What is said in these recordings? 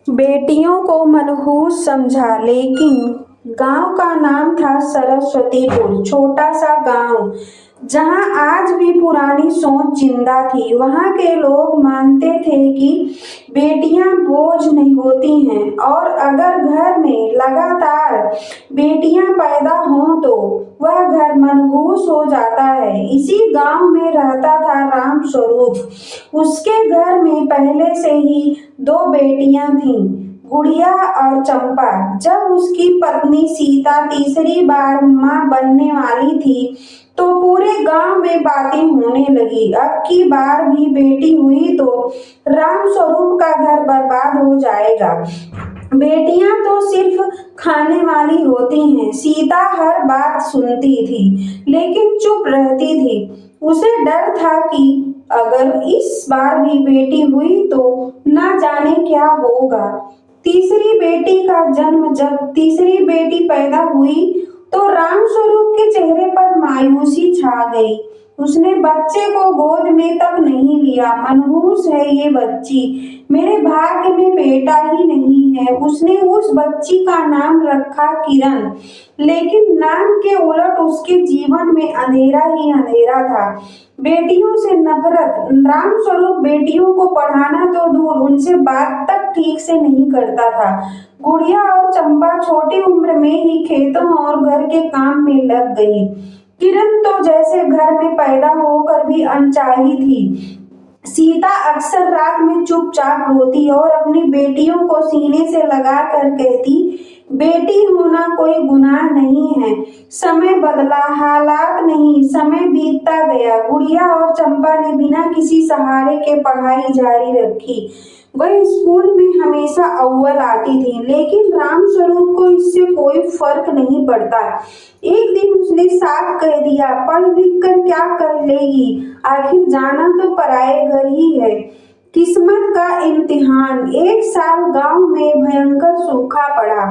बेटियों को मनहूस समझा, लेकिन गांव का नाम था सरस्वतीपुर। छोटा सा गांव जहां आज भी पुरानी सोच जिंदा थी। वहां के लोग मानते थे कि बेटियां बोझ नहीं होती हैं, और अगर घर में लगातार बेटियां पैदा हों तो वह घर मनहूस हो जाता है। इसी गांव में रहता था राम स्वरूप। उसके घर में पहले से ही दो बेटियां थीं, गुड़िया और चंपा। जब उसकी पत्नी सीता तीसरी बार मां बनने वाली थी तो पूरे गांव में बातें होने लगी, अब की बार भी बेटी हुई तो राम स्वरूप का घर बर्बाद हो जाएगा। बेटियां तो सिर्फ खाने वाली होती हैं। सीता हर बात सुनती थी, लेकिन चुप रहती थी। उसे डर था कि अगर इस बार भी बेटी हुई तो ना जाने क्या होगा। तीसरी बेटी का जन्म जब तीसरी बेटी पैदा हुई तो रामस्वरूप के चेहरे पर मायूसी छा गई। उसने बच्चे को गोद में तक नहीं लिया। मनहूस है ये बच्ची, मेरे भाग्य में बेटा ही नहीं है। उसने उस बच्ची का नाम रखा किरण, लेकिन नाम के उलट उसके जीवन में अंधेरा ही अंधेरा था। बेटियों से नफरत। रामस्वरूप बेटियों को पढ़ाना तो दूर, उनसे बात तक ठीक से नहीं करता था। गुड़िया और चंपा छोटी उम्र में ही खेतों और घर के काम में लग गई। किरण तो जैसे घर में पैदा होकर भी अनचाही थी। सीता अक्सर रात में चुपचाप रोती और अपनी बेटियों को सीने से लगाकर कहती, बेटी होना कोई गुनाह नहीं है। समय बदला, हालात नहीं। समय बीतता गया। गुड़िया और चंपा ने बिना किसी सहारे के पढ़ाई जारी रखी। वह स्कूल में हमेशा अव्वल आती थी, लेकिन रामस्वरूप को इससे कोई फर्क नहीं पड़ता। एक दिन उसने साफ कह दिया, पढ़ लिख कर क्या कर लेगी, आखिर जाना तो पराए घर ही है। किस्मत का इम्तिहान। एक साल गांव में भयंकर सूखा पड़ा।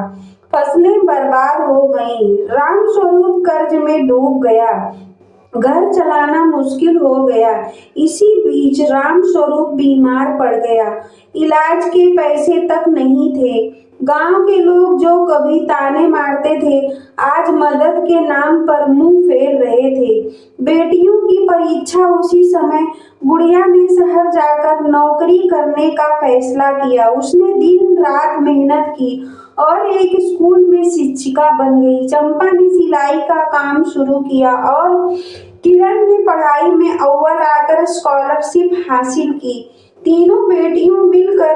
फसलें बर्बाद हो गईं। रामस्वरूप कर्ज में डूब गया। घर चलाना मुश्किल हो गया। इसी बीच रामस्वरूप बीमार पड़ गया। इलाज के पैसे तक नहीं थे। गांव के लोग जो कभी ताने मारते थे, आज मदद के नाम पर मुंह फेर रहे थे। बेटियों की परीक्षा उसी समय गुड़िया ने शहर जाकर नौकरी करने का फैसला किया। उसने दिन रात मेहनत की और एक स्कूल में शिक्षिका बन गई। चंपा ने सिलाई का काम शुरू किया और किरण ने पढ़ाई में अव्वल आकर स्कॉलरशिप हासिल की। तीनों बेटियों मिलकर